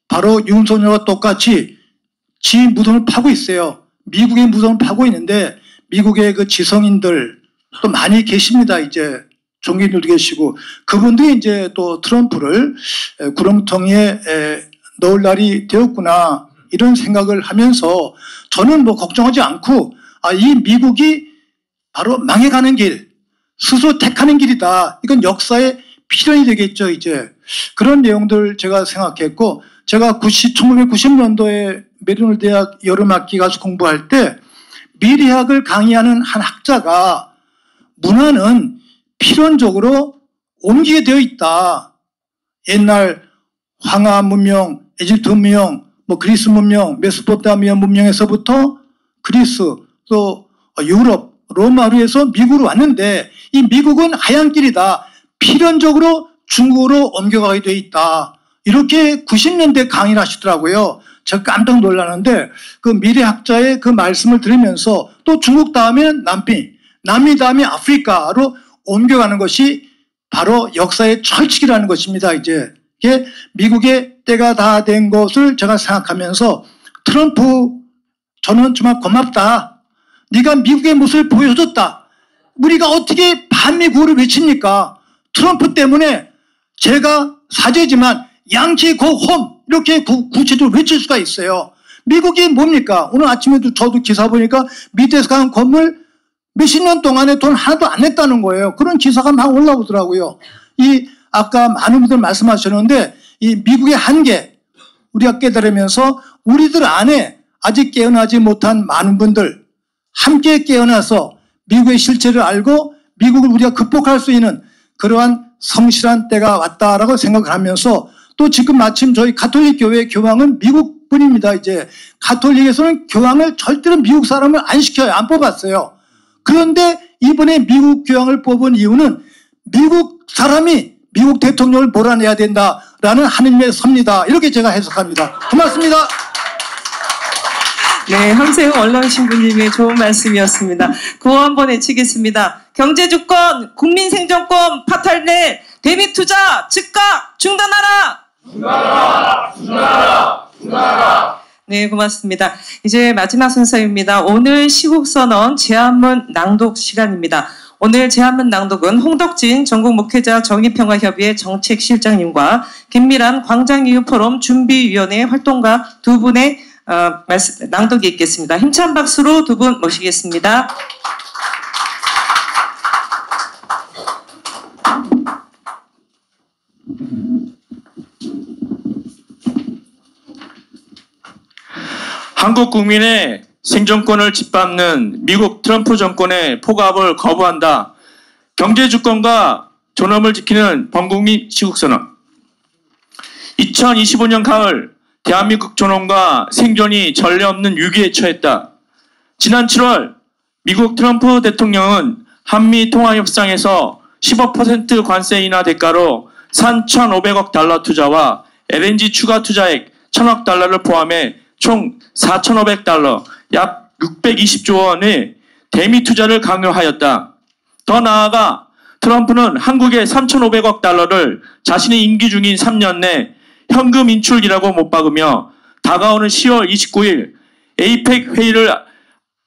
바로 윤석열과 똑같이 지 무덤을 파고 있어요. 미국의 무덤을 파고 있는데 미국의 그 지성인들 또 많이 계십니다. 이제 종교인들도 계시고 그분들이 이제 또 트럼프를 구렁텅이에 넣을 날이 되었구나 이런 생각을 하면서 저는 뭐 걱정하지 않고 이 미국이 바로 망해가는 길, 스스로 택하는 길이다. 이건 역사의 필연이 되겠죠. 이제 그런 내용들 제가 생각했고 제가 1990년도에 메리노 대학 여름학기 가서 공부할 때 미래학을 강의하는 한 학자가 문화는 필연적으로 옮기게 되어 있다. 옛날 황하 문명, 에집트 문명, 뭐 그리스 문명, 메소포타미아 문명에서부터 그리스 또 유럽, 로마로에서 미국으로 왔는데 이 미국은 하얀 길이다. 필연적으로 중국으로 옮겨가게 되어 있다. 이렇게 90년대 강의를 하시더라고요. 제가 깜짝 놀랐는데 그 미래학자의 그 말씀을 들으면서 또 중국 다음에는 남미 다음에 아프리카로 옮겨가는 것이 바로 역사의 철칙이라는 것입니다. 이제 이게 미국의 때가 다 된 것을 제가 생각하면서 트럼프 저는 정말 고맙다. 네가 미국의 모습을 보여줬다. 우리가 어떻게 반미구호를 외칩니까? 트럼프 때문에 제가 사죄지만 양치 고 홈 이렇게 구체적으로 외칠 수가 있어요. 미국이 뭡니까? 오늘 아침에도 저도 기사 보니까 밑에서 간 건물 몇십 년 동안에 돈 하나도 안 냈다는 거예요. 그런 기사가 막 올라오더라고요. 아까 많은 분들 말씀하셨는데 이 미국의 한계 우리가 깨달으면서 우리들 안에 아직 깨어나지 못한 많은 분들 함께 깨어나서 미국의 실체를 알고 미국을 우리가 극복할 수 있는 그러한 성실한 때가 왔다라고 생각을 하면서 또 지금 마침 저희 가톨릭 교회 교황은 미국 분입니다. 이제 가톨릭에서는 교황을 절대로 미국 사람을 안 시켜요. 안 뽑았어요. 그런데 이번에 미국 교황을 뽑은 이유는 미국 사람이 미국 대통령을 몰아내야 된다라는 하느님의 섭니다. 이렇게 제가 해석합니다. 고맙습니다. 네, 함세웅 언론신부님의 좋은 말씀이었습니다. 구호 한번 외치겠습니다. 경제주권, 국민생존권 파탈내, 대미투자 즉각 중단하라! 중단하라! 네, 고맙습니다. 이제 마지막 순서입니다. 오늘 시국선언 제안문 낭독 시간입니다. 오늘 제안문 낭독은 홍덕진 전국목회자 정의평화협의회 정책실장님과 김미란 광장이유포럼 준비위원회 활동가 두 분의 낭독이 있겠습니다. 힘찬 박수로 두 분 모시겠습니다. 한국 국민의 생존권을 짓밟는 미국 트럼프 정권의 포갑을 거부한다. 경제주권과 존엄을 지키는 범국민 시국선언. 2025년 가을 대한민국 존엄과 생존이 전례 없는 위기에 처했다. 지난 7월 미국 트럼프 대통령은 한미 통화협상에서 15% 관세 인하 대가로 3,500억 달러 투자와 LNG 추가 투자액 1,000억 달러를 포함해 총 4,500달러, 약 620조 원의 대미 투자를 강요하였다. 더 나아가 트럼프는 한국의 3,500억 달러를 자신의 임기 중인 3년 내 현금 인출이라고 못 박으며 다가오는 10월 29일 에이펙 회의를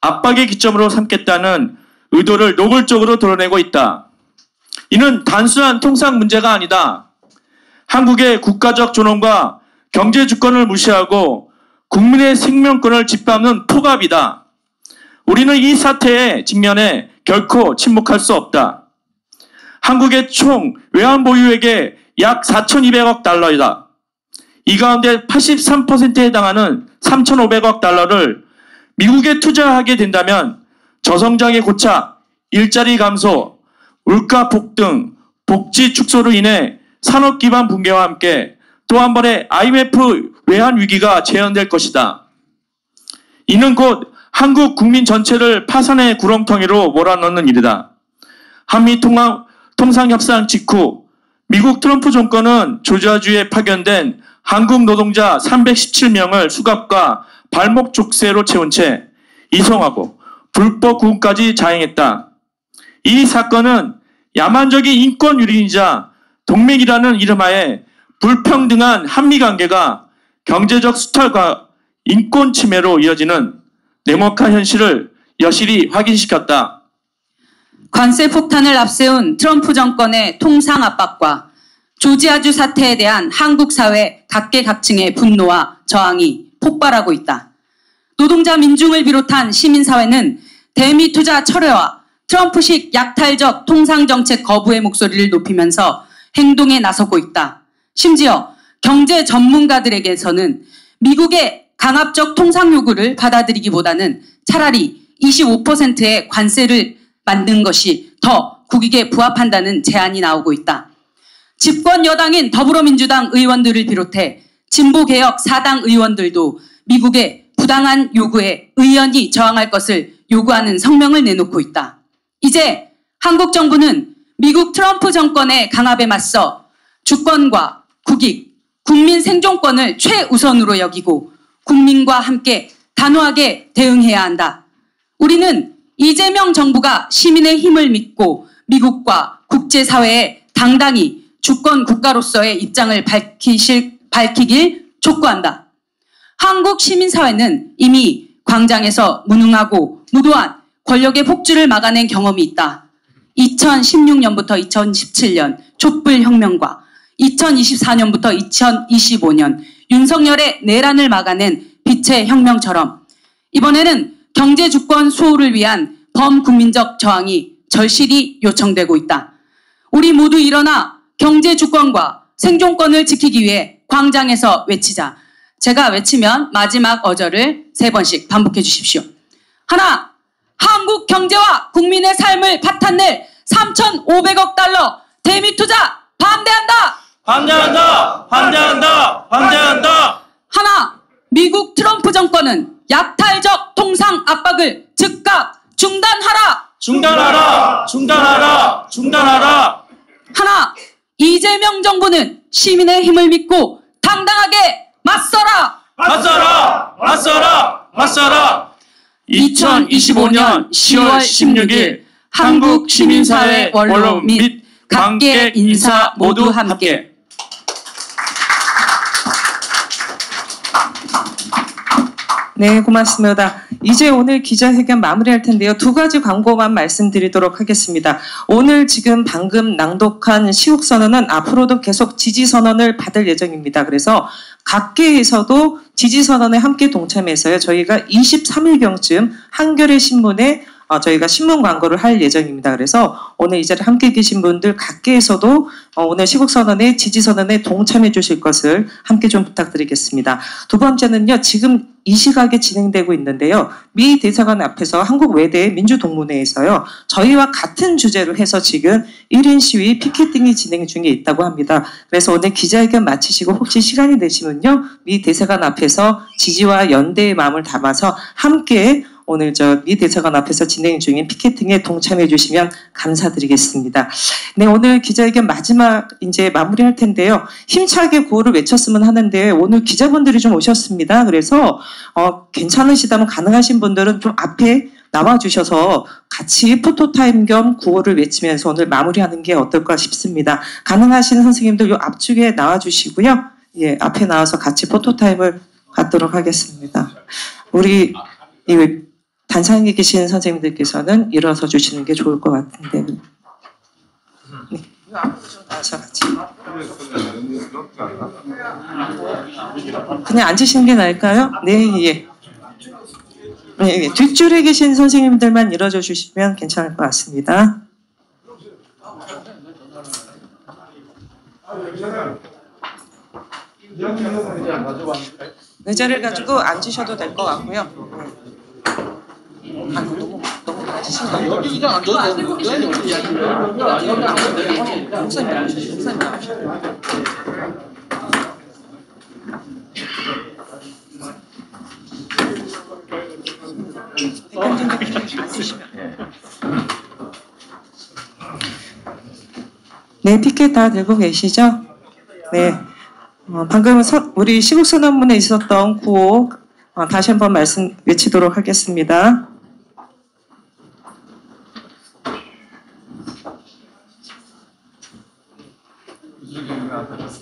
압박의 기점으로 삼겠다는 의도를 노골적으로 드러내고 있다. 이는 단순한 통상 문제가 아니다. 한국의 국가적 존엄과 경제 주권을 무시하고 국민의 생명권을 짓밟는 포갑이다. 우리는 이 사태에 직면해 결코 침묵할 수 없다. 한국의 총 외환 보유액의 약 4,200억 달러이다. 이 가운데 83%에 해당하는 3,500억 달러를 미국에 투자하게 된다면 저성장의 고착, 일자리 감소, 물가 폭등, 복지 축소로 인해 산업 기반 붕괴와 함께 또 한 번의 IMF 외환 위기가 재현될 것이다. 이는 곧 한국 국민 전체를 파산의 구렁텅이로 몰아넣는 일이다. 한미 통상협상 직후 미국 트럼프 정권은 조지아주에 파견된 한국 노동자 317명을 수갑과 발목 족쇄로 채운 채 이송하고 불법 구금까지 자행했다. 이 사건은 야만적인 인권 유린이자 동맹이라는 이름하에 불평등한 한미 관계가 경제적 수탈과 인권 침해로 이어지는 냉혹한 현실을 여실히 확인시켰다. 관세 폭탄을 앞세운 트럼프 정권의 통상 압박과 조지아주 사태에 대한 한국 사회 각계각층의 분노와 저항이 폭발하고 있다. 노동자 민중을 비롯한 시민사회는 대미 투자 철회와 트럼프식 약탈적 통상정책 거부의 목소리를 높이면서 행동에 나서고 있다. 심지어 경제 전문가들에게서는 미국의 강압적 통상 요구를 받아들이기보다는 차라리 25%의 관세를 만든 것이 더 국익에 부합한다는 제안이 나오고 있다. 집권 여당인 더불어민주당 의원들을 비롯해 진보개혁 4당 의원들도 미국의 부당한 요구에 의연히 저항할 것을 요구하는 성명을 내놓고 있다. 이제 한국 정부는 미국 트럼프 정권의 강압에 맞서 주권과 국익, 국민 생존권을 최우선으로 여기고 국민과 함께 단호하게 대응해야 한다. 우리는 이재명 정부가 시민의 힘을 믿고 미국과 국제사회에 당당히 주권 국가로서의 입장을 밝히길 촉구한다. 한국 시민사회는 이미 광장에서 무능하고 무도한 권력의 폭주를 막아낸 경험이 있다. 2016년부터 2017년 촛불혁명과 2024년부터 2025년 윤석열의 내란을 막아낸 빛의 혁명처럼 이번에는 경제주권 수호를 위한 범국민적 저항이 절실히 요청되고 있다. 우리 모두 일어나 경제주권과 생존권을 지키기 위해 광장에서 외치자. 제가 외치면 마지막 어절을 3번씩 반복해 주십시오. 하나, 한국 경제와 국민의 삶을 파탄낼 3,500억 달러 대미 투자 반대한다! 반대한다! 반대한다! 반대한다! 하나, 미국 트럼프 정권은 약탈적 통상 압박을 즉각 중단하라! 중단하라! 중단하라! 중단하라! 하나, 이재명 정부는 시민의 힘을 믿고 당당하게 맞서라! 맞서라! 맞서라! 맞서라! 2025년 10월 16일 한국 시민사회 원로 및 각계 인사 모두 함께. 네, 고맙습니다. 이제 오늘 기자회견 마무리할 텐데요. 2가지 광고만 말씀드리도록 하겠습니다. 오늘 지금 방금 낭독한 시국선언은 앞으로도 계속 지지선언을 받을 예정입니다. 그래서 각계에서도 지지선언에 함께 동참해서요. 저희가 23일경쯤 한겨레 신문에 저희가 신문 광고를 할 예정입니다. 그래서 오늘 이 자리에 함께 계신 분들 각계에서도 오늘 시국선언에 지지선언에 동참해 주실 것을 함께 좀 부탁드리겠습니다. 2번째는요. 지금 이 시각에 진행되고 있는데요. 미 대사관 앞에서 한국 외대 민주동문회에서요. 저희와 같은 주제로 해서 지금 1인 시위 피켓팅이 진행 중에 있다고 합니다. 그래서 오늘 기자회견 마치시고 혹시 시간이 되시면요. 미 대사관 앞에서 지지와 연대의 마음을 담아서 함께 오늘 미 대사관 앞에서 진행 중인 피켓팅에 동참해 주시면 감사드리겠습니다. 네, 오늘 기자회견 마지막 이제 마무리할 텐데요. 힘차게 구호를 외쳤으면 하는데 오늘 기자분들이 좀 오셨습니다. 그래서 괜찮으시다면 가능하신 분들은 좀 앞에 나와 주셔서 같이 포토타임 겸 구호를 외치면서 오늘 마무리하는 게 어떨까 싶습니다. 가능하신 선생님들 요 앞쪽에 나와 주시고요. 예, 앞에 나와서 같이 포토타임을 갖도록 하겠습니다. 우리 이 단상에 계신 선생님들께서는 일어서 주시는 게 좋을 것 같은데. 네. 앞으로 좀 나와서 같이. 그냥 앉으시는 게 나을까요? 네, 예. 네, 예. 뒷줄에 계신 선생님들만 일어서 주시면 괜찮을 것 같습니다. 의자를 가지고 앉으셔도 될 것 같고요. 너무 앉으신 거 아니에요? 여기 그냥 앉아도 되는데 목사님 나오시죠. 목사님 나오시죠. 네, 피켓 다 들고 계시죠? 네. 방금 우리 시국선언문에 있었던 구호 다시 한번 말씀 외치도록 하겠습니다.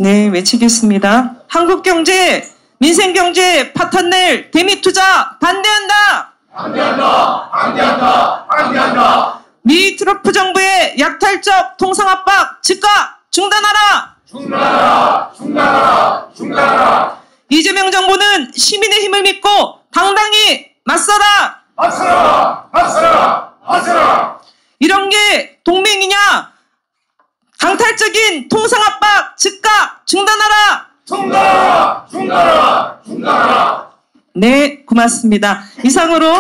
네, 외치겠습니다. 한국경제, 민생경제 파탄낼 대미투자 반대한다. 반대한다. 반대한다. 반대한다. 미 트럼프 정부의 약탈적 통상압박 즉각 중단하라. 중단하라. 중단하라. 중단하라. 이재명 정부는 시민의 힘을 믿고 당당히 맞서라. 맞서라. 맞서라. 맞서라. 이런 게 동맹이냐? 강탈적인 통상압박 즉각 중단하라. 중단하라. 중단하라. 중단하라. 네, 고맙습니다. 이상으로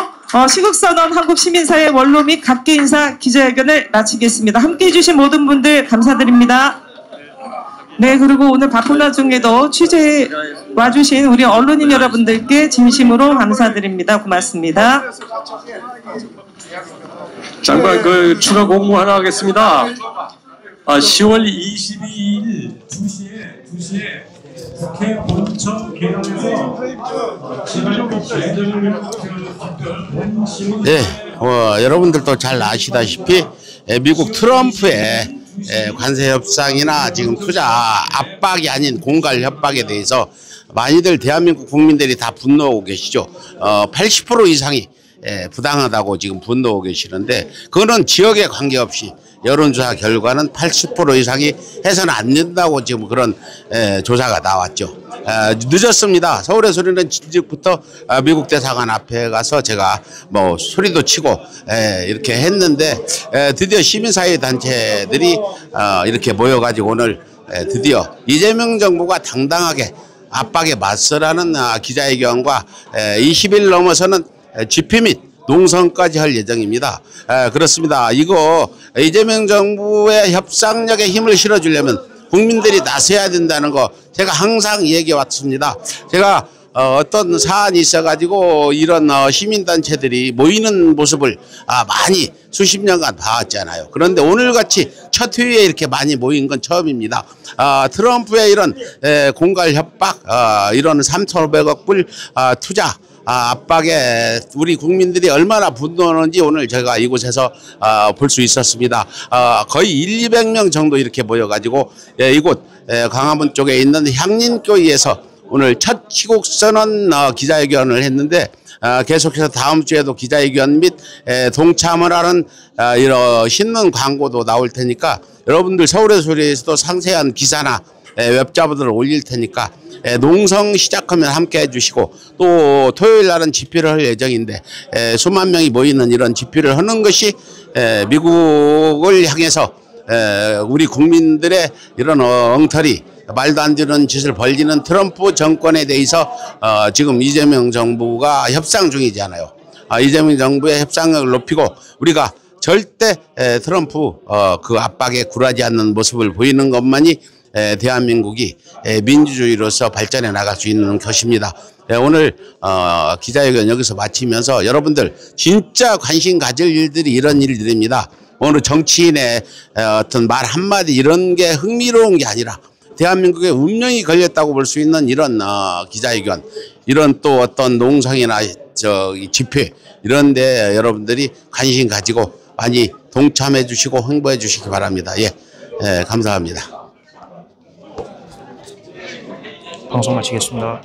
시국선언 한국시민사회 원로 및 각계 인사 기자회견을 마치겠습니다. 함께해 주신 모든 분들 감사드립니다. 네, 그리고 오늘 바쁜 와중에도 취재해 와주신 우리 언론인 여러분들께 진심으로 감사드립니다. 고맙습니다. 장관, 추가 공고 하나 하겠습니다. 10월 22일 2시에 국회 본청 계단에서 네, 여러분들도 잘 아시다시피 미국 트럼프의 관세 협상이나 지금 투자 압박이 아닌 공갈 협박에 대해서 많이들 대한민국 국민들이 다 분노하고 계시죠. 80% 이상이 부당하다고 지금 분노하고 계시는데, 그거는 지역에 관계없이 여론조사 결과는 80% 이상이 해서는 안 된다고 지금 그런 조사가 나왔죠. 늦었습니다. 서울의 소리는 진즉부터 미국 대사관 앞에 가서 제가 뭐 소리도 치고 이렇게 했는데, 드디어 시민사회 단체들이 이렇게 모여가지고 오늘 드디어 이재명 정부가 당당하게 압박에 맞서라는 기자회견과 20일 넘어서는 집회 및 농성까지 할 예정입니다. 그렇습니다. 이거 이재명 정부의 협상력에 힘을 실어주려면 국민들이 나서야 된다는 거 제가 항상 얘기해 왔습니다. 제가 어떤 사안이 있어가지고 이런 시민단체들이 모이는 모습을 많이 수십 년간 봐왔잖아요. 그런데 오늘같이 첫 회에 이렇게 많이 모인 건 처음입니다. 트럼프의 이런 공갈 협박, 이런 3,500억 불 투자 압박에 우리 국민들이 얼마나 분노하는지 오늘 제가 이곳에서 볼 수 있었습니다. 거의 200명 정도 이렇게 모여가지고 이곳 광화문 쪽에 있는 향린교회에서 오늘 첫 시국선언 기자회견을 했는데, 계속해서 다음 주에도 기자회견 및 동참을 하는 이런 신문 광고도 나올 테니까 여러분들 서울의 소리에서도 상세한 기사나 웹자보들을 올릴 테니까 농성 시작하면 함께 해주시고, 또 토요일 날은 집회를 할 예정인데 수만 명이 모이는 이런 집회를 하는 것이 미국을 향해서 우리 국민들의 이런 엉터리 말도 안 되는 짓을 벌리는 트럼프 정권에 대해서 지금 이재명 정부가 협상 중이잖아요. 이재명 정부의 협상력을 높이고 우리가 절대 트럼프 그 압박에 굴하지 않는 모습을 보이는 것만이 대한민국이 민주주의로서 발전해 나갈 수 있는 것입니다. 오늘 기자회견 여기서 마치면서 여러분들 진짜 관심 가질 일들이 이런 일들입니다. 오늘 정치인의 어떤 말 한마디 이런 게 흥미로운 게 아니라 대한민국의 운명이 걸렸다고 볼 수 있는 이런 기자회견, 이런 또 어떤 농성이나 집회 이런 데 여러분들이 관심 가지고 많이 동참해 주시고 홍보해 주시기 바랍니다. 예, 감사합니다. 방송 마치겠습니다.